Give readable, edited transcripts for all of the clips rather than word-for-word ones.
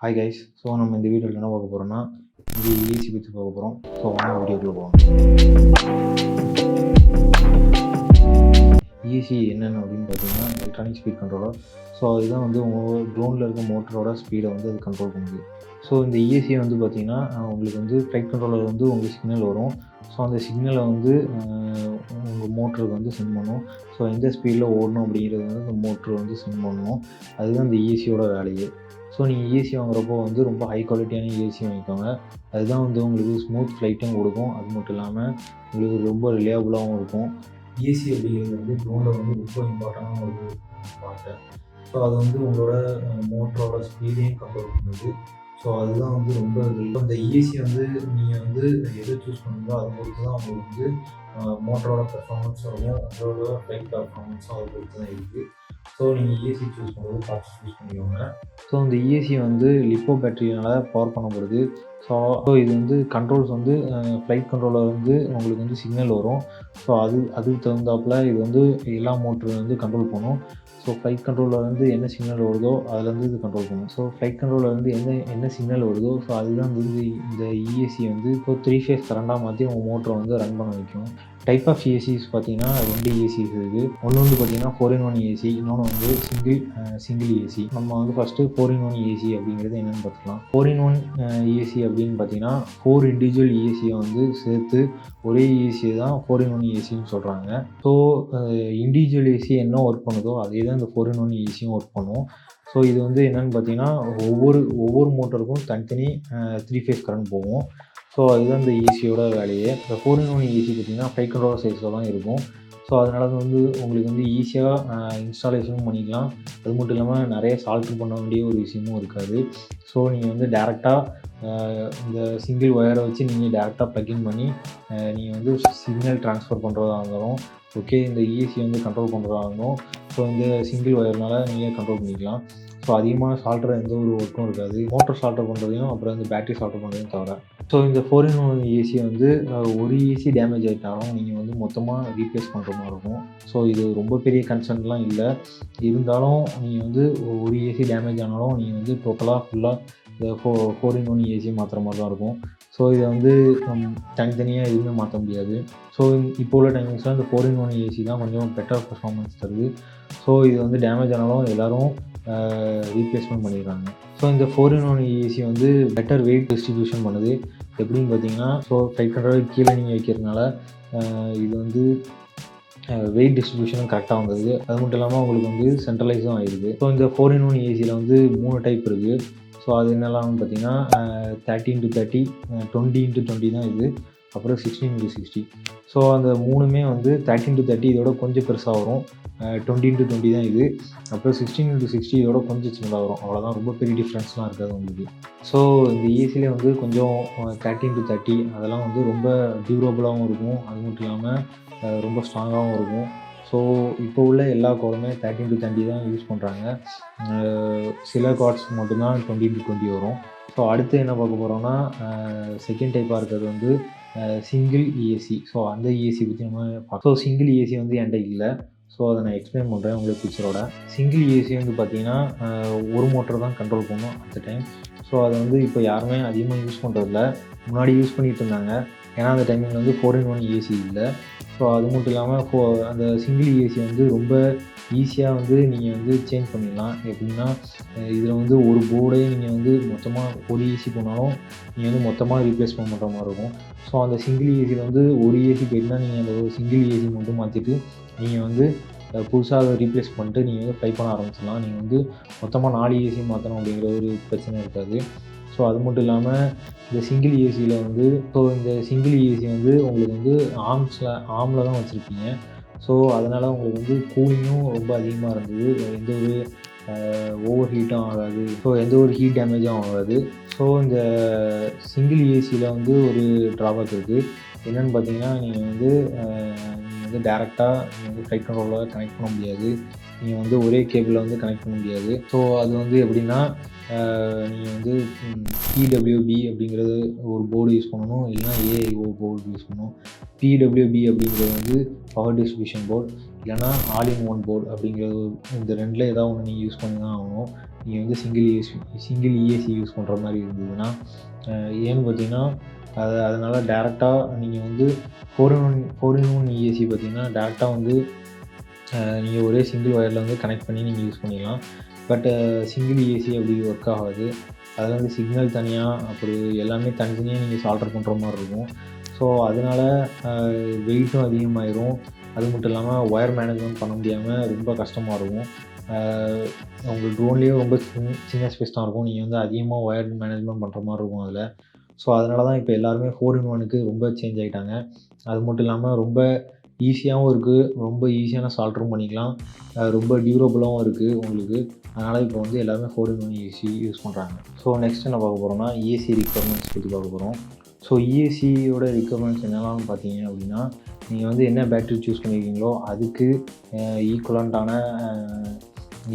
Hi guys. So நம்ம இந்த வீடியோவில் என்ன பார்க்க போகிறோம்னா இது ஏசி பற்றி பார்க்க போகிறோம். ஸோ வாங்க வீடியோக்குள்ளே போவோம். ஏசி என்னென்ன அப்படின்னு பார்த்தீங்கன்னா எலக்ட்ரானிக் ஸ்பீட் கண்ட்ரோலர். ஸோ அதுதான் வந்து உங்கள் ட்ரோனில் இருக்க மோட்டரோட ஸ்பீடை வந்து அது கண்ட்ரோல் பண்ணுது. ஸோ இந்த ஏசியை வந்து பார்த்திங்கன்னா உங்களுக்கு வந்து ஃப்ளைட் கண்ட்ரோலர் வந்து உங்களுக்கு சிக்னல் வரும். ஸோ அந்த சிக்னலை வந்து உங்கள் மோட்டருக்கு வந்து சென்ட் பண்ணணும். ஸோ எந்த ஸ்பீடில் ஓடணும் அப்படிங்கிறது வந்து அந்த மோட்ரு வந்து சென்ட் பண்ணணும். அதுதான் இந்த ஏசியோட வேலையே. ஸோ நீங்கள் ஏசி வாங்குறப்போ வந்து ரொம்ப ஹை குவாலிட்டியான ஏசி வாங்கிக்கோங்க. அதுதான் வந்து உங்களுக்கு ஸ்மூத் ஃப்ளைட்டும் கொடுக்கும். அது மட்டும் இல்லாமல் உங்களுக்கு ரொம்ப ரிலையபுளாகவும் இருக்கும். ஏசி அப்படிங்கிறது வந்து ட்ரோனில் வந்து ரொம்ப இம்பார்ட்டண்டான ஒரு பார்ட்டு. ஸோ அது வந்து உங்களோட மோட்டரோட ஸ்பீடையும் கண்ட்ரோல் பண்ணுது. ஸோ அதுதான் வந்து ரொம்ப இந்த ஏசி வந்து நீங்கள் வந்து எதை சூஸ் பண்ணுறீங்களோ அதை பொறுத்து தான் உங்களுக்கு வந்து மோட்டரோட பெர்ஃபார்மன்ஸ் வரும். உங்களோட ஃப்ளைட் பெர்ஃபார்மன்ஸும் அதை பொறுத்து தான் இருக்குது. ஸோ நீங்கள் ஏசி சூஸ் பண்ணுறது பார்த்து சூஸ் பண்ணிக்கோங்க. ஸோ இந்த ஏசி வந்து லிப்போ பேட்டரினால் பவர் பண்ணப்படுது. ஸோ இது வந்து கண்ட்ரோல்ஸ் வந்து ஃப்ளைட் கண்ட்ரோலர் வந்து உங்களுக்கு வந்து சிக்னல் வரும். ஸோ அதுக்கு தகுந்தாப்பில் இது வந்து எல்லா மோட்டரும் வந்து கண்ட்ரோல் பண்ணும். ஸோ ஃப்ளைட் கண்ட்ரோலர் வந்து என்ன சிக்னல் வருதோ அதிலேருந்து இது கண்ட்ரோல் பண்ணும். ஸோ ஃப்ளைட் கண்ட்ரோலர் வந்து என்ன சிக்னல் வருதோ ஸோ அதுதான் வந்து இந்த இஎஸ்சி வந்து இப்போ 3 ஃபேஸ் கரண்டாக மாற்றி உங்கள் மோட்டரை வந்து ரன் பண்ண வைக்கும். டைப் ஆஃப் ஏசிஸ் பார்த்தீங்கன்னா 2 ஏசிஸ் இருக்குது. ஒன்று வந்து பார்த்தீங்கன்னா 4-in-1 ஏசி, இன்னொன்று வந்து சிங்கிள் ஏசி. நம்ம வந்து ஃபஸ்ட்டு 4-in-1 ஏசி அப்படிங்கிறது என்னென்னு பார்த்துக்கலாம். 4-in-1 ஏசி அப்படின்னு பார்த்தீங்கன்னா 4 இண்டிவிஜுவல் ஏசியை வந்து சேர்த்து ஒரே ஏசியை தான் 4-in-1 ஏசின்னு சொல்கிறாங்க. ஸோ இண்டிவிஜுவல் ஏசி என்ன ஒர்க் பண்ணுதோ அதே தான் இந்த 4-in-1 ஏசியும் ஒர்க் பண்ணும். ஸோ இது வந்து என்னென்னு பார்த்தீங்கன்னா ஒவ்வொரு மோட்டருக்கும் தனித்தனி 3 ஃபேஸ் கரண்ட் போகும். ஸோ அதுதான் இந்த ஏசியோட வேலையே. இந்த 4-in-1 ஏசி பார்த்திங்கன்னா ஃப்ளைட் கண்ட்ரோலர் சைஸில் தான் இருக்கும். ஸோ அதனால் வந்து உங்களுக்கு வந்து ஈஸியாக இன்ஸ்டாலேஷனும் பண்ணிக்கலாம். அது மட்டும் இல்லாமல் நிறைய சால்ட்ரு பண்ண வேண்டிய ஒரு விஷயமும் இருக்காது. ஸோ நீங்கள் வந்து டேரெக்டாக இந்த சிங்கிள் ஒயரை வச்சு நீங்கள் டேரெக்டாக ப்ளக்இன் பண்ணி நீங்கள் வந்து சிக்னல் ட்ரான்ஸ்ஃபர் பண்ணுறதா இருந்தாலும் ஓகே, இந்த ஏசி வந்து கண்ட்ரோல் பண்ணுறதா இருந்தாலும் ஸோ இந்த சிங்கிள் ஒயர்னால் நீங்கள் கண்ட்ரோல் பண்ணிக்கலாம். ஸோ அதிகமாக சால்ட்ரு எந்த ஒரு ஒர்க்கும் இருக்காது. மோட்டர் சால்ட்ரு பண்ணுறதையும் அப்புறம் இந்த பேட்டரி சால்ட்ரு பண்ணுறதையும் தவிர. ஸோ இந்த 4-in-1 ஏசி வந்து ஒரு ஏசி டேமேஜ் ஆகிட்டாலும் நீங்கள் வந்து மொத்தமாக ரீப்ளேஸ் பண்ணுற மாதிரி இருக்கும். ஸோ இது ரொம்ப பெரிய கன்சர்ன்லாம் இல்லை. இருந்தாலும் நீங்கள் வந்து ஒரு ஏசி டேமேஜ் ஆனாலும் நீங்கள் வந்து ஃபுல்லாக இந்த 4-in-1 ஏசி மாற்றுற மாதிரி தான் இருக்கும். ஸோ இதை வந்து தனித்தனியாக எதுவுமே மாற்ற முடியாது. ஸோ இப்போ உள்ள டைமிங்ஸில் இந்த 4-in-1 ஏசி தான் கொஞ்சம் பெட்டர் பர்ஃபார்மன்ஸ் தருது. ஸோ இது வந்து டேமேஜ் ஆனாலும் எல்லோரும் ரீப்ளேஸ்மெண்ட் பண்ணிடுறாங்க. ஸோ இந்த 4-in-1 ஏசி வந்து பெட்டர் வெயிட் டிஸ்ட்ரிபியூஷன் பண்ணுது. எப்படின்னு பார்த்தீங்கன்னா ஸோ 500 கீழே நீங்கள் வைக்கிறதுனால இது வந்து வெயிட் டிஸ்ட்ரிபியூஷனும் கரெக்டாக வந்தது. அது மட்டும் இல்லாமல் உங்களுக்கு வந்து சென்ட்ரலைஸும் ஆகிடுது. ஸோ இந்த 4-in-1 ஏசியில் வந்து 3 டைப் இருக்குது. ஸோ அது என்னெல்லாம் பார்த்தீங்கன்னா 30x30, 20x20 தான் இது. அப்புறம் 16x60. ஸோ அந்த 3மே வந்து 13x30 இதோட கொஞ்சம் பெருசாக வரும். 20x20 தான் இது. அப்புறம் 16x60 இதோட கொஞ்சம் சின்னதாக வரும். அவ்வளோதான், ரொம்ப பெரிய டிஃப்ரென்ஸ்லாம் இருக்காது உங்களுக்கு. ஸோ இந்த ஏசிலே வந்து கொஞ்சம் 13x30 அதெல்லாம் வந்து ரொம்ப டியூரபுளாகவும் இருக்கும். அது மட்டும் இல்லாமல் ரொம்ப ஸ்ட்ராங்காகவும் இருக்கும். ஸோ இப்போ உள்ள எல்லா கார்டுமே 13x30 தான் யூஸ் பண்ணுறாங்க. சில கார்ட்ஸ் மட்டும்தான் 20x20 வரும். ஸோ அடுத்து என்ன பார்க்க போகிறோம்னா செகண்ட் டைப்பாக இருக்கிறது வந்து சிங்கிள் ஏசி. ஸோ அந்த ஏசி பற்றி நம்ம பார்க்கலாம். ஸோ சிங்கிள் ஏசி வந்து என்கிட்ட இல்லை. ஸோ அதை நான் எக்ஸ்பிளைன் பண்ணுறேன் உங்களுக்கு பிக்சரோட. சிங்கிள் ஏசி வந்து பார்த்திங்கன்னா ஒரு மோட்டர் தான் கண்ட்ரோல் பண்ணும் அட் த டைம். ஸோ அதை வந்து இப்போ யாருமே அதிகமாக யூஸ் பண்ணுறதில்ல. முன்னாடி யூஸ் பண்ணிகிட்டு இருந்தாங்க. ஏன்னா அந்த டைமிங்கில் வந்து 4-in-1 ஏசி இல்லை. ஸோ அது மட்டும் இல்லாமல் அந்த சிங்கிள் ஏசி வந்து ரொம்ப ஈஸியாக வந்து நீங்கள் வந்து சேஞ்ச் பண்ணிடலாம். எப்படின்னா இதில் வந்து ஒரு போர்டே நீங்கள் வந்து மொத்தமாக ஒரு ஏசி போனாலும் நீங்கள் வந்து மொத்தமாக ரீப்ளேஸ்மெண்ட் பண்ணுற மாதிரி இருக்கும். ஸோ அந்த சிங்கிள் ஏசியில் வந்து ஒரு ஏசி போயிட்டுனா நீங்கள் அந்த ஒரு சிங்கிள் ஏசி மட்டும் மாற்றிட்டு நீங்கள் வந்து புதுசாக அதை ரீப்ளேஸ் பண்ணிட்டு நீங்கள் வந்து ஃப்ளை பண்ண ஆரம்பிச்சிடலாம். நீங்கள் வந்து மொத்தமாக 4 ஏசி மாற்றணும் அப்படிங்கிற ஒரு பிரச்சனை இருக்காது. ஸோ அது மட்டும் இல்லாமல் இந்த சிங்கிள் ஏசியில் வந்து இந்த சிங்கிள் ஏசி வந்து உங்களுக்கு வந்து ஆர்மில் தான் வச்சுருப்பீங்க. ஸோ அதனால் உங்களுக்கு வந்து கூலிங்கும் ரொம்ப அதிகமாக இருந்தது. எந்த ஒரு ஓவர் ஹீட்டும் ஆகாது. ஸோ எந்த ஒரு ஹீட் டேமேஜும் ஆகாது. ஸோ இந்த சிங்கிள் ஏசியில் வந்து ஒரு ட்ராபேக் இருக்குது. என்னென்னு பார்த்தீங்கன்னா நீங்கள் வந்து டேரெக்டாக நீங்கள் வந்து ஃப்ளைட் கண்ட்ரோலர் கனெக்ட் பண்ண முடியாது. நீங்கள் வந்து ஒரே கேபிளில் வந்து கனெக்ட் பண்ண முடியாது. ஸோ அது வந்து எப்படின்னா நீங்கள் வந்து பிடபிள்யூபி அப்படிங்கிறது ஒரு போர்டு யூஸ் பண்ணணும், இல்லைனா ஏஐஓ போர்டு யூஸ் பண்ணணும். பிடபிள்யூபி அப்படிங்கிறது வந்து பவர் டிஸ்ட்ரிபியூஷன் போர்டு, இல்லைனா ஆல் இன் ஒன் போர்டு அப்படிங்கிறது இந்த ரெண்டில் ஏதாவது ஒன்று நீங்கள் யூஸ் பண்ணி தான் ஆகணும். நீங்கள் வந்து சிங்கிள் இஎஸ்சி யூஸ் பண்ணுற மாதிரி இருந்ததுன்னா, ஏன்னு பார்த்தீங்கன்னா அதனால் டேரெக்டாக நீங்கள் வந்து 4-in-1 இஎஸ்சி பார்த்தீங்கன்னா டேரெக்டாக வந்து நீங்கள் ஒரே சிங்கிள் ஒயரில் வந்து கனெக்ட் பண்ணி நீங்கள் யூஸ் பண்ணிக்கலாம். பட் சிங்கிள் இஎஸ்சி அப்படி ஒர்க் ஆகாது. அதில் வந்து சிக்னல் தனியாக அப்படி எல்லாமே தனித்தனியாக நீங்கள் சால்டர் பண்ணுற மாதிரி இருக்கும். ஸோ அதனால வெயிட்டும் அதிகமாயிரும். அது மட்டும் இல்லாமல் ஒயர் மேனேஜ்மெண்ட் பண்ண முடியாமல் ரொம்ப கஷ்டமாக இருக்கும். உங்களுக்கு ட்ரோன்லேயே ரொம்ப சின்ன ஸ்பேஸ் தான் இருக்கும். நீங்கள் வந்து அதிகமாக ஒயர் மேனேஜ்மெண்ட் பண்ணுற மாதிரி இருக்கும் அதில். ஸோ அதனால தான் இப்போ எல்லாருமே 4-in-1க்கு ரொம்ப சேஞ்ச் ஆகிட்டாங்க. அது மட்டும் இல்லாமல் ரொம்ப ஈஸியாகவும் இருக்குது, ரொம்ப ஈஸியான சால்டரும் பண்ணிக்கலாம், ரொம்ப டியூரபுளாகவும் இருக்குது உங்களுக்கு. அதனால் இப்போ வந்து எல்லாருமே 4-in-1 இஎஸ்சி யூஸ் பண்ணுறாங்க. ஸோ நெக்ஸ்ட் என்ன பார்க்க போகிறோம்னா இஎஸ்சி ரிக்வயர்மெண்ட்ஸ் பற்றி பார்க்க போகிறோம். ஸோ இஎஸ்சியோட ரிக்வயர்மெண்ட்ஸ் என்னெல்லாம் பார்த்தீங்க அப்படின்னா, நீங்கள் வந்து என்ன பேட்டரி சூஸ் பண்ணியிருக்கீங்களோ அதுக்கு ஈக்குவலண்ட்டான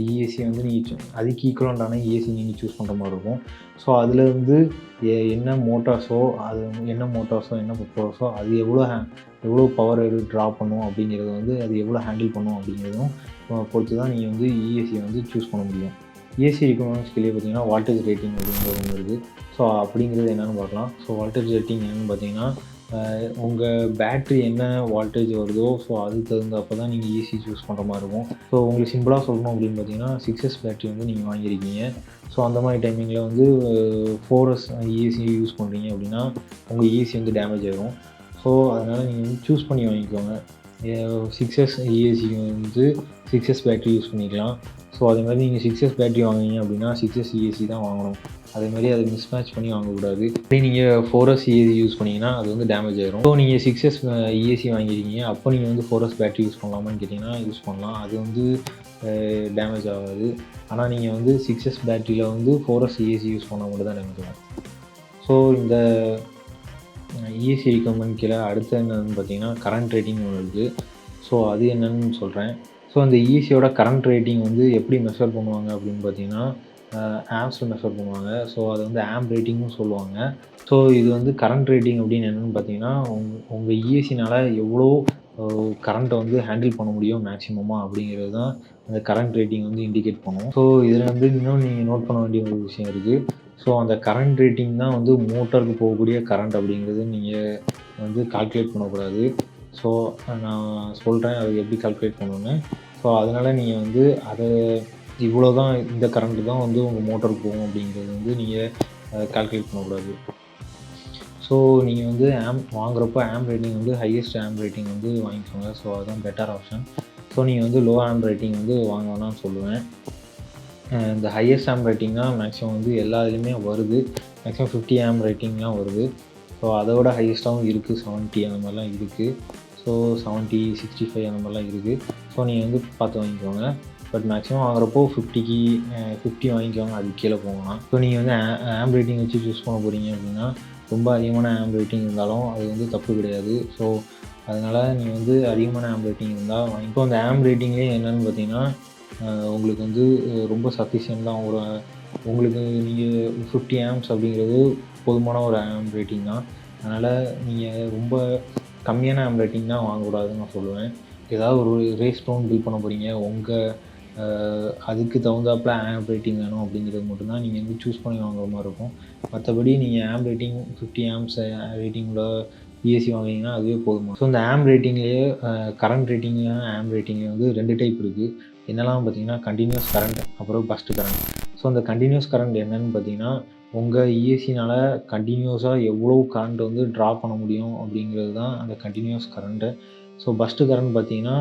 இஎஸ்சி வந்து அதுக்கு ஈக்குவலண்ட்டான இஎஸ்சி நீங்கள் சூஸ் பண்ணுற மாதிரி இருக்கும். ஸோ அதில் வந்து என்ன மோட்டார்ஸோ என்ன பர்பஸோ அது எவ்வளோ பவர் ட்ரா பண்ணும் அப்படிங்கிறது வந்து அது எவ்வளோ ஹேண்டில் பண்ணும் அப்படிங்கிறதும் பொறுத்து தான் நீங்கள் வந்து இஎஸ்சியை வந்து சூஸ் பண்ண முடியும். இஎஸ்சி ரிக்வயர்மெண்ட்ஸ் கீழே பார்த்தீங்கன்னா வால்டேஜ் ரேட்டிங் அப்படிங்கிற ஒன்று இருக்குது. ஸோ அப்படிங்கிறது என்னென்னு பார்க்கலாம். ஸோ வால்டேஜ் ரேட்டிங் என்னென்னு பார்த்தீங்கன்னா, உங்கள் பேட்ரி என்ன வால்டேஜ் வருதோ ஸோ அதுக்கு தகுந்தப்போ தான் நீங்கள் இஎஸ்சி சூஸ் பண்ணுற மாதிரி இருக்கும். ஸோ உங்களுக்கு சிம்பிளாக சொல்லணும் அப்படின்னு பார்த்தீங்கன்னா 6S பேட்ரி வந்து நீங்கள் வாங்கியிருக்கீங்க. ஸோ அந்த மாதிரி டைமிங்கில் வந்து 4S இஎஸ்சி யூஸ் பண்ணுறீங்க அப்படின்னா உங்கள் இஎஸ்சி வந்து டேமேஜ் ஆகிடும். ஸோ அதனால் நீங்கள் வந்து சூஸ் பண்ணி வாங்கிக்கோங்க. 6S இஎஸ்சி வந்து 6S பேட்ரி யூஸ் பண்ணிக்கலாம். ஸோ அதே மாதிரி நீங்கள் 6S பேட்ரி வாங்குனீங்க அப்படின்னா 6S இஎஸ்சி தான் வாங்கணும். அதேமாதிரி அதை மிஸ்மேட்ச் பண்ணி வாங்கக்கூடாது. அப்படி நீங்கள் 4S இஎஸ்சி யூஸ் பண்ணிங்கன்னா அது வந்து டேமேஜ் ஆகிடும். ஸோ நீங்கள் 6S இஎஸ்சி வாங்கியிருக்கீங்க, அப்போ நீங்கள் வந்து 4S பேட்ரி யூஸ் பண்ணலாமான்னு கேட்டிங்கன்னா யூஸ் பண்ணலாம். அது வந்து டேமேஜ் ஆகாது. ஆனால் நீங்கள் வந்து 6S பேட்டரியில் வந்து 4S இஎஸ்சி யூஸ் பண்ணால் மட்டும் தான் டேமேஜ் ஆகும். ஸோ இந்த இஎஸ்சி ரிக்வயர்மெண்ட் கீழே அடுத்து என்னென்னு பார்த்தீங்கன்னா கரண்ட் ரேட்டிங் ஒன்று இருக்குது. ஸோ அது என்னென்னு சொல்கிறேன். ஸோ அந்த இஎஸ்சியோட கரண்ட் ரேட்டிங் வந்து எப்படி மெஷர் பண்ணுவாங்க அப்படின்னு பார்த்தீங்கன்னா ஆம்ஸில் மெஷர் பண்ணுவாங்க. ஸோ அதை வந்து ஆம்ப் ரேட்டிங்கும் சொல்லுவாங்க. ஸோ இது வந்து கரண்ட் ரேட்டிங் அப்படின்னு என்னென்னு பார்த்தீங்கன்னா உங்கள் இஎஸ்சினால் எவ்வளோ கரண்ட்டை வந்து ஹேண்டில் பண்ண முடியும் மேக்ஸிமமாக அப்படிங்கிறது தான் அந்த கரண்ட் ரேட்டிங் வந்து இண்டிகேட் பண்ணும். ஸோ இதில் வந்து இன்னும் நீங்கள் நோட் பண்ண வேண்டிய ஒரு விஷயம் இருக்குது. ஸோ அந்த கரண்ட் ரேட்டிங் தான் வந்து மோட்டருக்கு போகக்கூடிய கரண்ட் அப்படிங்கிறது நீங்கள் வந்து கால்குலேட் பண்ணக்கூடாது. ஸோ நான் சொல்கிறேன் அது எப்படி கால்குலேட் பண்ணணுன்னு. ஸோ அதனால் நீங்கள் வந்து அதை இவ்வளோ தான் இந்த கரண்ட்டு தான் வந்து உங்கள் மோட்டருக்கு போகும் அப்படிங்கிறது வந்து நீங்கள் கால்குலேட் பண்ணக்கூடாது. ஸோ நீங்கள் வந்து வாங்குறப்போ ஆம்ப் ரேட்டிங் வந்து ஹையஸ்ட் ஆம்ப் ரேட்டிங் வந்து வாங்கிக்கோங்க. ஸோ அதுதான் பெட்டர் ஆப்ஷன். ஸோ நீங்கள் வந்து லோ ஆம்ப் ரேட்டிங் வந்து வாங்க வேணாம்னு சொல்லுவேன். இந்த ஹையஸ்ட் ஆம்ப் ரேட்டிங்னா மேக்ஸிமம் வந்து எல்லா இதுலேயுமே வருது. மேக்ஸிமம் 50 ஆம்ப் ரேட்டிங்லாம் வருது. ஸோ அதோட ஹையஸ்ட்டாகவும் இருக்குது, 70 அந்த மாதிரிலாம் இருக்குது. ஸோ 70, 65 அந்த மாதிரிலாம் இருக்குது. ஸோ நீங்கள் வந்து பார்த்து வாங்கிக்கோங்க. பட் மேக்ஸிமம் வாங்குறப்போ 50 வாங்கிக்கோங்க, அது கீழே போகலாம். ஸோ நீங்கள் வந்து ஆம்ப் ரேட்டிங் வச்சு சூஸ் பண்ண போகிறீங்க அப்படின்னா ரொம்ப அதிகமான ஆம்ப் ரேட்டிங் இருந்தாலும் அது வந்து தப்பு கிடையாது. ஸோ அதனால் நீங்கள் வந்து அதிகமான ஆம்ப் ரேட்டிங் இருந்தால் இப்போ அந்த ஆம்ப் ரேட்டிங்லேயே என்னென்னு பார்த்தீங்கன்னா உங்களுக்கு வந்து ரொம்ப சஃபிஷியன்ட் தான். உங்களுக்கு நீங்கள் 50 ஆம்ப்ஸ் அப்படிங்கிறது போதுமான ஒரு ஆம்ப் ரேட்டிங் தான். அதனால் நீங்கள் ரொம்ப கம்மியான ஆம்ப் ரேட்டிங் தான் வாங்கக்கூடாதுன்னு நான் சொல்லுவேன். ஏதாவது ஒரு ரேஸ் ட்ரோன் பில்ட் பண்ண போகிறீங்க, அதுக்கு தகுந்தாப்பில் ஆம்ப் ரேட்டிங் வேணும் அப்படிங்கிறது மட்டும்தான் நீங்கள் வந்து சூஸ் பண்ணி வாங்குற மாதிரி இருக்கும். மற்றபடி நீங்கள் ஆம்ப் ரேட்டிங் 50 ஆம்ப்ஸ் ரேட்டிங்கோட இஎஸ்சி வாங்கினீங்கன்னா அதுவே போதுமா. ஸோ இந்த ஆம்ப் ரேட்டிங்லேயே கரண்ட் ரேட்டிங்கில் ஆம்ப் ரேட்டிங்கில் வந்து 2 டைப் இருக்குது. என்னெல்லாம் பார்த்தீங்கன்னா கண்டினியூஸ் கரண்ட், அப்புறம் பஸ்ட் கரண்ட். ஸோ அந்த கண்டினியூஸ் கரண்ட் என்னென்னு பார்த்தீங்கன்னா உங்கள் இஎஸ்சினால் கண்டினியூஸாக எவ்வளோ கரண்ட் வந்து ட்ரா பண்ண முடியும் அப்படிங்கிறது தான் அந்த continuous current. So first current பார்த்தீங்கன்னா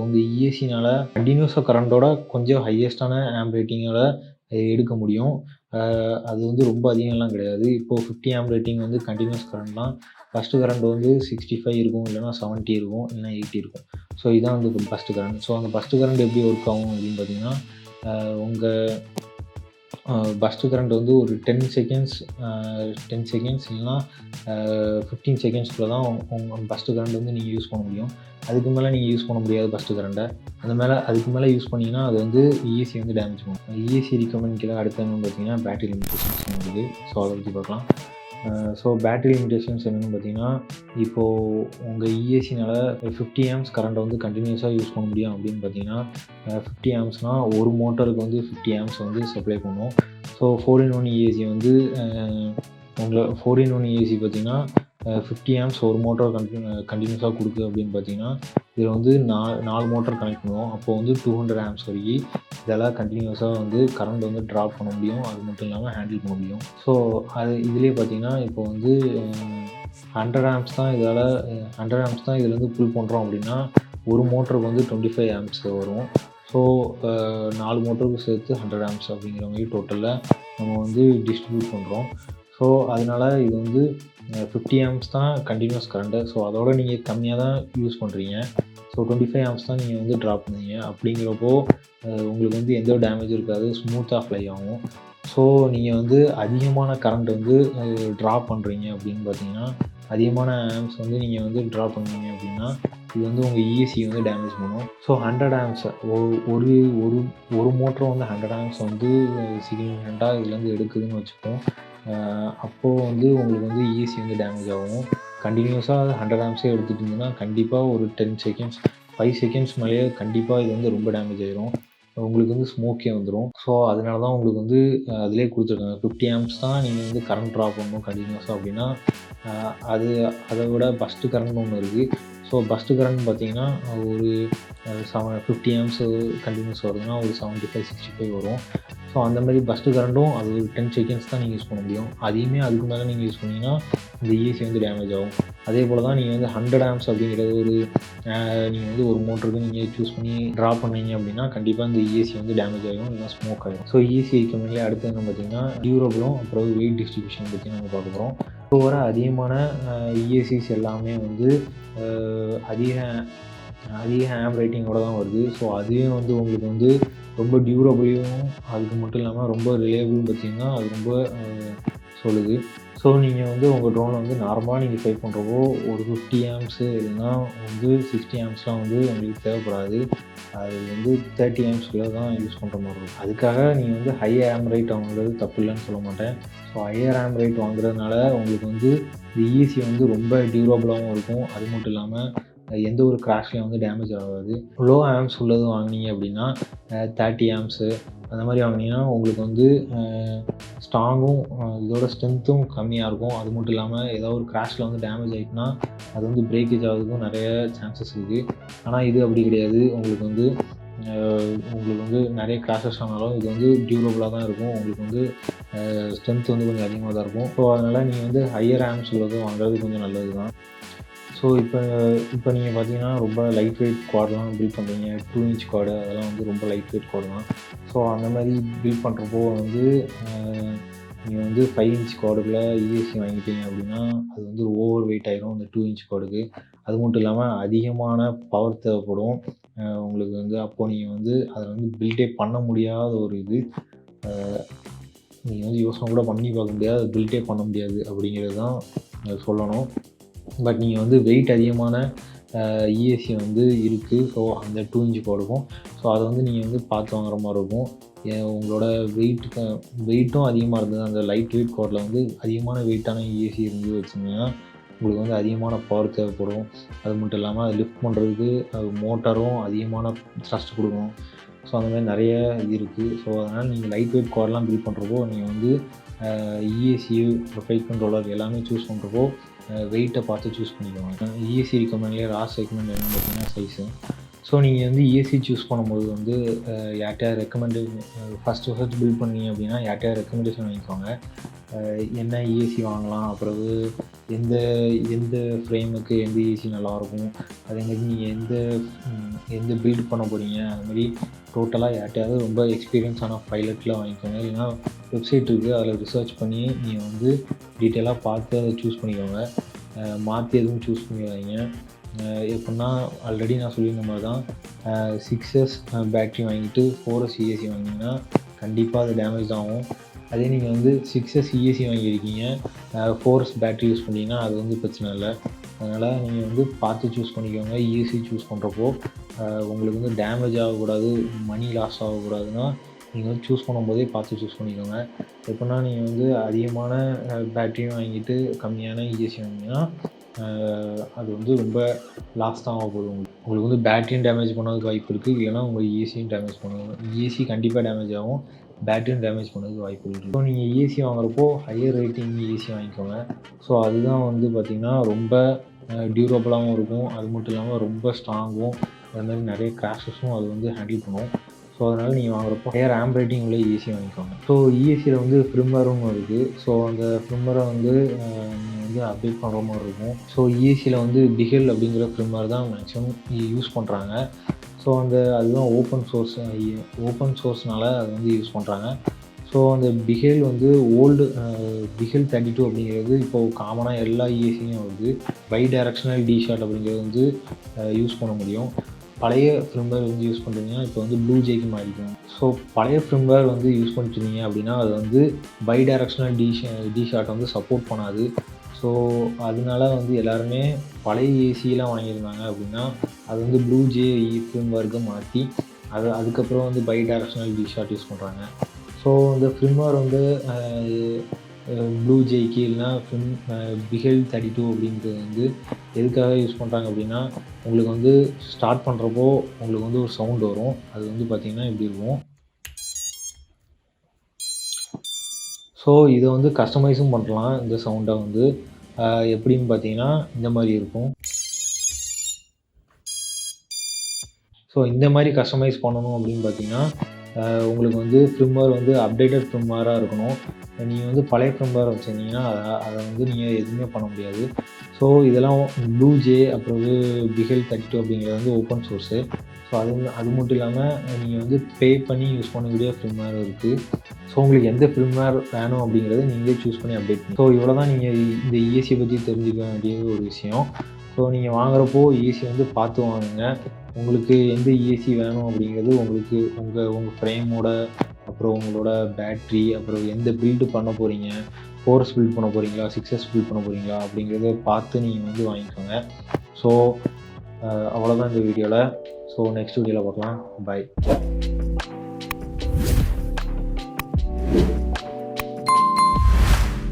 உங்கள் இஎஸ்சினால் கண்டினியூஸாக கரண்ட்டோட கொஞ்சம் ஹையஸ்ட்டான ஆம்ப் ரேட்டிங்கோட எடுக்க முடியும். அது வந்து ரொம்ப அதிகம்லாம் கிடையாது. இப்போது 50 ஆம்ப் ரேட்டிங் வந்து கண்டினியூஸ் கரண்ட்லாம். ஃபஸ்ட்டு கரண்ட் வந்து 65 இருக்கும், இல்லைனா 70 இருக்கும், இல்லைனா 80 இருக்கும். ஸோ இதுதான் வந்து ஃபஸ்ட்டு கரண்ட். ஸோ அந்த ஃபஸ்ட்டு கரண்ட் எப்படி ஒர்க் ஆகும் அப்படின்னு பார்த்தீங்கன்னா உங்கள் பஸ்ட்டு கரண்ட் வந்து ஒரு 10 செகண்ட்ஸ் இல்லைனா 15 செகண்ட்ஸ்க்குள்ள தான் உங்கள் பஸ்ட்டு கரண்ட் வந்து நீங்கள் யூஸ் பண்ண முடியும். அதுக்கு மேலே நீங்கள் யூஸ் பண்ண முடியாது பஸ்ட்டு கரண்ட்டை. அதுக்கு மேலே யூஸ் பண்ணிங்கன்னா அது வந்து இஎஸ்சி வந்து டேமேஜ் பண்ணும். இஎஸ்சி ரிகமெண்ட் கீழே அடுத்து என்னன்னு பார்த்தீங்கன்னா பேட்டரி லிமிட்டேஷன்ஸ் இருக்குது. ஸோ அதை பற்றி பார்க்கலாம். ஸோ பேட்டரி லிமிடேஷன்ஸ் என்னென்னு பார்த்தீங்கன்னா, இப்போது உங்கள் இஎஸ்சினால் 50 ஆம்ப்ஸ் கரண்ட்டை வந்து கண்டினியூஸாக யூஸ் பண்ண முடியும் அப்படின்னு பார்த்தீங்கன்னா, 50 ஆம்ப்ஸ்னால் ஒரு மோட்டருக்கு வந்து 50 ஆம்ப்ஸ் வந்து சப்ளை பண்ணும். ஸோ 4-in-1 இஎஸ்சி வந்து உங்கள் 4-in-1 இஎஸ்சி பார்த்தீங்கன்னா 50 ஆம்ப்ஸ் ஒரு மோட்டார் கண்டினியூஸாக கொடுக்குது அப்படின்னு பார்த்தீங்கன்னா, இதில் வந்து 4 மோட்டார் கனெக்ட் பண்ணுவோம். அப்போது வந்து 200 ஆம்ப்ஸ் வரைக்கும் இதெல்லாம் கண்டினியூஸாக வந்து கரண்ட் வந்து ட்ராப் பண்ண முடியும். அது மட்டும் இல்லாமல் ஹேண்டில் பண்ண முடியும். ஸோ அது இதிலே பார்த்தீங்கன்னா, இப்போ வந்து 100 ஆம்ப்ஸ் தான் இதால் 100 ஆம்ப்ஸ் தான் இதிலேருந்து புல் பண்ணுறோம் அப்படின்னா, ஒரு மோட்டருக்கு வந்து 25 ஆம்ப்ஸ் வரும். ஸோ 4 மோட்டருக்கு சேர்த்து 100 ஆம்ப்ஸ் அப்படிங்கிற மாதிரி டோட்டலில் நம்ம வந்து டிஸ்ட்ரிபியூட் பண்ணுறோம். ஸோ அதனால் இது வந்து 50 ஆம்ப்ஸ் தான் கண்டினியூஸ் கரண்ட்டு. ஸோ அதோட நீங்கள் கம்மியாக தான் யூஸ் பண்ணுறீங்க. ஸோ 25 ஆம்ப்ஸ் தான் நீங்கள் வந்து ட்ராப் பண்ணுவீங்க. அப்படிங்கிறப்போ உங்களுக்கு வந்து எந்த ஒரு டேமேஜும் இருக்காது, ஸ்மூத்தாக ஃப்ளை ஆகும். ஸோ நீங்கள் வந்து அதிகமான கரண்ட் வந்து ட்ராப் பண்ணுறீங்க அப்படின்னு பார்த்தீங்கன்னா, அதிகமான ஆம்ப்ஸ் வந்து நீங்கள் வந்து ட்ராப் பண்ணுவீங்க அப்படின்னா, இது வந்து உங்கள் இஎஸ்சி வந்து டேமேஜ் பண்ணும். ஸோ 100 ஆம்ப்ஸ் ஒரு ஒரு ஒரு மோட்டரும் வந்து 100 ஆம்ப்ஸ் வந்து சிக்னிஃபிகண்ட்டாக இதுலேருந்து எடுக்குதுன்னு வச்சுப்போம். அப்போது வந்து உங்களுக்கு வந்து இஎஸ்சி வந்து டேமேஜ் ஆகும். கண்டினியூஸாக 100 ஆம்ப்ஸே எடுத்துகிட்டு இருந்தீங்கன்னா, கண்டிப்பாக ஒரு 10 செகண்ட்ஸ் 5 செகண்ட்ஸ் மேலேயே கண்டிப்பாக இது வந்து ரொம்ப டேமேஜ் ஆயிரும். உங்களுக்கு வந்து ஸ்மோக்கே வந்துடும். ஸோ அதனால தான் உங்களுக்கு வந்து அதிலே கொடுத்துருக்காங்க 50 ஆம்ப்ஸ் தான் நீங்கள் வந்து கரண்ட் ட்ராப் பண்ணணும் கண்டினியூஸாக அப்படின்னா, அதை விட பஸ்ட்டு கரண்ட்னு ஒன்று இருக்குது. ஸோ பஸ்ட்டு கரண்ட் பார்த்தீங்கன்னா, ஒரு 50 ஆம்ப்ஸ் கண்டினியூஸ் வருதுன்னா ஒரு 75-65 வரும். ஸோ அந்த மாதிரி பஸ்ட்டு கரண்ட்டும் அது ஒரு 10 செகண்ட்ஸ் தான் நீங்கள் யூஸ் பண்ண முடியும். அதையுமே அதுக்கு மேலே நீங்கள் யூஸ் பண்ணிங்கன்னா இந்த இஎஸ்சி வந்து டேமேஜ் ஆகும். அதே போல் தான் நீங்கள் வந்து 100 ஆம்ப்ஸ் அப்படிங்கிறது நீங்கள் வந்து ஒரு மோட்டருக்கு நீங்கள் சூஸ் பண்ணி ட்ராப் பண்ணீங்க அப்படின்னா, கண்டிப்பாக இந்த இஎஸ்சி வந்து டேமேஜ் ஆகிடும், இல்லைனா ஸ்மோக் ஆகிடும். ஸோ இஎஸ்சி ரெக்கமெண்ட்லேயே அடுத்து என்ன பார்த்தீங்கன்னா, டியூரபிளும் அப்புறம் வெயிட் டிஸ்ட்ரிபியூஷன் பற்றி நம்ம பார்க்க போகிறோம். இப்போ வர அதிகமான இஎஸ்சிஸ் எல்லாமே வந்து அதிக ஆம்ப் ரேட்டிங்கோட தான் வருது. ஸோ அதுவே வந்து உங்களுக்கு வந்து ரொம்ப டியூரபிளையும், அதுக்கு மட்டும் இல்லாமல் ரொம்ப ரிலையபிள்னு பார்த்தீங்கன்னா, அது ரொம்ப சொல்லுது. ஸோ நீங்கள் வந்து உங்கள் ட்ரோனில் வந்து நார்மலாக நீங்கள் ஃபை பண்ணுறப்போ ஒரு 50 ஆம்ப்ஸு இல்லைன்னா வந்து 60 ஆம்ப்ஸ்லாம் வந்து உங்களுக்கு தேவைப்படாது. அது வந்து 30 ஆம்ப்ஸ்க்குள்ளே தான் யூஸ் பண்ணுற மாதிரி இருக்கும். அதுக்காக நீங்கள் வந்து ஹையர் ஆம்ப் ரேட் வாங்குறது தப்பு இல்லைன்னு சொல்ல மாட்டேன். ஸோ ஹையர் ஆம்ப் ரேட் வாங்குறதுனால உங்களுக்கு வந்து இந்த இஎஸ்சி வந்து ரொம்ப டியூரபிளாகவும் இருக்கும். அது மட்டும் இல்லாமல் எந்த ஒரு கிராஷ்லையும் வந்து டேமேஜ் ஆகாது. லோ ஆம்ப்ஸ் உள்ளது வாங்கினீங்க அப்படின்னா 30 ஆம்ப்ஸு அந்த மாதிரி வாங்கினீங்கன்னா உங்களுக்கு வந்து ஸ்ட்ராங்கும் இதோட ஸ்ட்ரென்த்தும் கம்மியாக இருக்கும். அது மட்டும் இல்லாமல் ஏதாவது ஒரு கிராஷில் வந்து டேமேஜ் ஆகிட்டுனா அது வந்து பிரேக்கேஜ் ஆகிறதுக்கும் நிறைய சான்சஸ் இருக்குது. ஆனால் இது அப்படி கிடையாது. உங்களுக்கு வந்து நிறைய கிராஷஸ் ஆனாலும் இது வந்து டியூரபிளாக தான் இருக்கும். உங்களுக்கு வந்து ஸ்ட்ரென்த் வந்து கொஞ்சம் அதிகமாக தான் இருக்கும். ஸோ அதனால் நீங்கள் வந்து ஹையர் ஆம்ப்ஸ் உள்ளது வாங்குறது கொஞ்சம் நல்லது தான். ஸோ இப்போ நீங்கள் பார்த்தீங்கன்னா ரொம்ப லைட் வெயிட் குவாட்லாம் பில்ட் பண்ணுறீங்க. 2 இன்ச் குவாடு அதெல்லாம் வந்து ரொம்ப லைட் வெயிட் குவாடு தான். ஸோ அந்த மாதிரி பில்ட் பண்ணுறப்போ வந்து நீங்கள் வந்து 5 இன்ச் குவாடுக்குள்ளே இஎஸ்சி வாங்கிட்டீங்க அப்படின்னா அது வந்து ஓவர் வெயிட் ஆகிடும் அந்த 2 இன்ச் குவாடுக்கு. அது மட்டும் இல்லாமல் அதிகமான பவர் தேவைப்படும் உங்களுக்கு வந்து. அப்போது நீங்கள் வந்து அதை வந்து பில்டே பண்ண முடியாத ஒரு இது நீங்கள் வந்து யோசனை கூட பண்ணி பார்க்க முடியாது, அது பில்டே பண்ண முடியாது அப்படிங்கிறது தான் சொல்லணும். பட் நீங்கள் வந்து வெயிட் அதிகமான இஎஸ்சி வந்து இருக்குது. ஸோ அந்த 2 இன்ச் குவாடுக்கும் ஸோ அதை வந்து நீங்கள் வந்து பார்த்து வாங்குற மாதிரி இருக்கும். உங்களோட வெயிட்டும் அதிகமாக இருந்தது அந்த லைட் வெயிட் குவாடில் வந்து அதிகமான வெயிட்டான இஎஸ்சி இருந்து வச்சுருந்தீங்கன்னா உங்களுக்கு வந்து அதிகமான பவர் தேவைப்படும். அது மட்டும் இல்லாமல் அதை லிஃப்ட் பண்ணுறதுக்கு மோட்டாரும் அதிகமான த்ரஸ்ட் கொடுக்கணும். ஸோ அந்த மாதிரி நிறைய இது இருக்குது. ஸோ அதனால் நீங்கள் லைட் வெயிட் குவாட்லாம் பில்ட் பண்ணுறப்போ நீங்கள் வந்து இஎஸ்சி ஃபைட் கண்ட்ரோலர் எல்லாமே சூஸ் பண்ணுறப்போ வெயிட்டை பார்த்து சூஸ் பண்ணிக்குவாங்க. இஎஸ்சி ரெக்கமெண்ட்லேயே லாஸ்ட் ரெக்கமெண்ட் என்னென்னு பார்த்தீங்கன்னா சைஸு. ஸோ நீங்கள் வந்து இஎஸ்சி சூஸ் பண்ணும்போது வந்து யார்கிட்டயா ஃபஸ்ட்டு பில்ட் பண்ணீங்க அப்படின்னா யார்கிட்டயா ரெக்கமெண்டேஷன் வாங்கிக்கோங்க. என்ன இஎஸ்சி வாங்கலாம், அப்புறம் எந்த ஃப்ரேமுக்கு எந்த இஎஸ்சி நல்லாயிருக்கும், அதேமாதிரி நீங்கள் எந்த பில்ட் பண்ண போகிறீங்க, அதுமாதிரி டோட்டலாக யார்கிட்டயாவது ரொம்ப எக்ஸ்பீரியன்ஸான பைலட்டில் வாங்கிக்கோங்க. இல்லைனா வெப்சைட் இருக்குது, அதில் ரிசர்ச் பண்ணி நீங்கள் வந்து டீட்டெயிலாக பார்த்து அதை சூஸ் பண்ணிக்கோங்க. மாற்றி எதுவும் சூஸ் பண்ணிடாதீங்க. எப்படின்னா ஆல்ரெடி நான் சொல்லியிருந்த மாதிரி தான் 6S பேட்ரி வாங்கிட்டு 4S இஎஸ்சி வாங்கினீங்கன்னா கண்டிப்பாக அது டேமேஜ் ஆகும். அதே நீங்கள் வந்து 6S இஎஸ்சி வாங்கியிருக்கீங்க 4S பேட்ரி யூஸ் பண்ணிங்கன்னா அது வந்து பிரச்சனை இல்லை. அதனால் நீங்கள் வந்து பார்த்து சூஸ் பண்ணிக்கோங்க. இஎஸ்சி சூஸ் பண்ணுறப்போ உங்களுக்கு வந்து டேமேஜ் ஆகக்கூடாது, மணி லாஸ் ஆகக்கூடாதுன்னா நீங்கள் வந்து சூஸ் பண்ணும்போதே பார்த்து சூஸ் பண்ணிக்கோங்க. எப்படின்னா நீங்கள் வந்து அதிகமான பேட்டரியும் வாங்கிட்டு கம்மியான இஎஸ்சி வாங்கினீங்கன்னா அது வந்து ரொம்ப லாஸ் தான் ஆக போகுது உங்களுக்கு வந்து பேட்டரியும் டேமேஜ் பண்ணதுக்கு வாய்ப்பு இருக்குது, இல்லைனா உங்கள் இஎஸ்சியும் டேமேஜ் பண்ணுவோம். இஎஸ்சி கண்டிப்பாக டேமேஜ் ஆகும், பேட்டரியும் டேமேஜ் பண்ணதுக்கு வாய்ப்பு இருக்குது. ஸோ நீங்கள் இஎஸ்சி வாங்குறப்போ ஹையர் ரேட்டிங் இஎஸ்சி வாங்கிக்கோங்க. ஸோ அதுதான் வந்து பார்த்திங்கன்னா ரொம்ப டியூரபிளாகவும் இருக்கும், அது மட்டும் இல்லாமல் ரொம்ப ஸ்ட்ராங்கும், அது மாதிரி நிறைய கிராஷஸும் அது வந்து ஹேண்டில் பண்ணும். ஸோ அதனால் நீங்கள் வாங்குறப்போ ஹையர் ஆம்ப் ரேட்டிங் உள்ள இஎஸ்சி வாங்கிக்கோங்க. ஸோ இஎஸ்சியில் வந்து ஃப்ரிம்வேரும் இருக்குது. ஸோ அந்த ஃப்ரிம்வேரை வந்து நீங்கள் வந்து அப்டேட் பண்ணுற மாதிரி இருக்கும். ஸோ இஎஸ்சியில் வந்து பிஹெல் அப்படிங்கிற ஃப்ரிம்வேர் தான் மேக்ஸிமம் யூஸ் பண்ணுறாங்க. ஸோ அதுதான் ஓப்பன் சோர்ஸ்னால அது வந்து யூஸ் பண்ணுறாங்க. ஸோ அந்த பிஹேல் வந்து பிஹெல் 32 அப்படிங்கிறது இப்போது காமனாக எல்லா இஎஸ்சியும் வருது. பை டைரக்ஷனல் டிஷார்ட் அப்படிங்கிறது வந்து யூஸ் பண்ண முடியும். பழைய ஃப்ரிம்வேர் வந்து யூஸ் பண்ணுறீங்கன்னா இப்போ வந்து ப்ளூ ஜேக்கு மாறிக்கும். ஸோ பழைய ஃப்ரிம்வேர் வந்து யூஸ் பண்ணிட்டுருந்தீங்க அப்படின்னா அது வந்து பை டைரக்ஷனல் டிஷார்ட் வந்து சப்போர்ட் பண்ணாது. ஸோ அதனால வந்து எல்லாருமே பழைய ஏசியெலாம் வாங்கியிருந்தாங்க அப்படின்னா அது வந்து ப்ளூ ஜே ஃப்ரிம்வேருக்கு மாற்றி அதுக்கப்புறம் வந்து பை டைரக்ஷனல் டிஷார்ட் யூஸ் பண்ணுறாங்க. ஸோ இந்த ஃப்ரிம்வேர் வந்து ப்ளூ ஜேக்கு இல்லைனா பிஹெல் 32 அப்படிங்கிறது வந்து எதுக்காக யூஸ் பண்ணுறாங்க அப்படின்னா உங்களுக்கு வந்து ஸ்டார்ட் பண்ணுறப்போ உங்களுக்கு வந்து ஒரு சவுண்ட் வரும். அது வந்து பார்த்திங்கன்னா இப்படி இருக்கும். ஸோ இதை வந்து கஸ்டமைஸும் பண்ணலாம். இந்த சவுண்டை வந்து எப்படின்னு பார்த்தீங்கன்னா இந்த மாதிரி இருக்கும். ஸோ இந்த மாதிரி கஸ்டமைஸ் பண்ணணும் அப்படின்னு பார்த்தீங்கன்னா உங்களுக்கு வந்து ஃப்ரிம்வேர் வந்து அப்டேட்டட் ஃப்ரிம்வேராக இருக்கணும். நீங்கள் வந்து பழைய ஃப்ரிம்வேர் வச்சுருந்தீங்கன்னா அதை வந்து நீங்கள் எதுவுமே பண்ண முடியாது. ஸோ இதெல்லாம் ப்ளூ ஜே அப்புறம் பிஹெல் 32 அப்படிங்கிறது வந்து ஓப்பன் சோர்ஸு. ஸோ அது மட்டும் இல்லாமல் நீங்கள் வந்து பே பண்ணி யூஸ் பண்ணக்கூடிய ஃப்ரிம்வேர் இருக்குது. ஸோ உங்களுக்கு எந்த ஃப்ரிம்வேர் வேணும் அப்படிங்கிறத நீங்களே சூஸ் பண்ணி அப்டேட் பண்ணி. ஸோ இவ்வளோ தான் நீங்கள் இந்த இஎஸ்சி பற்றி தெரிஞ்சுக்க வேண்டிய ஒரு விஷயம். ஸோ நீங்கள் வாங்குறப்போ இஎஸ்சி வந்து பார்த்து வாங்குங்க. உங்களுக்கு எந்த இஎஸ்சி வேணும் அப்படிங்கிறது உங்கள் ஃப்ரேமோட அப்புறம் உங்களோட பேட்ரி அப்புறம் எந்த பில்டு பண்ண போகிறீங்க, 4S பில்ட் பண்ண போகிறீங்களா 6S பில்ட் பண்ண போகிறீங்களா அப்படிங்கிறத பார்த்து நீங்கள் வந்து வாங்கிக்கோங்க. ஸோ அவ்வளோதான் இந்த வீடியோவில். ஸோ நெக்ஸ்ட் வீடியோவில் பார்க்கலாம். பை.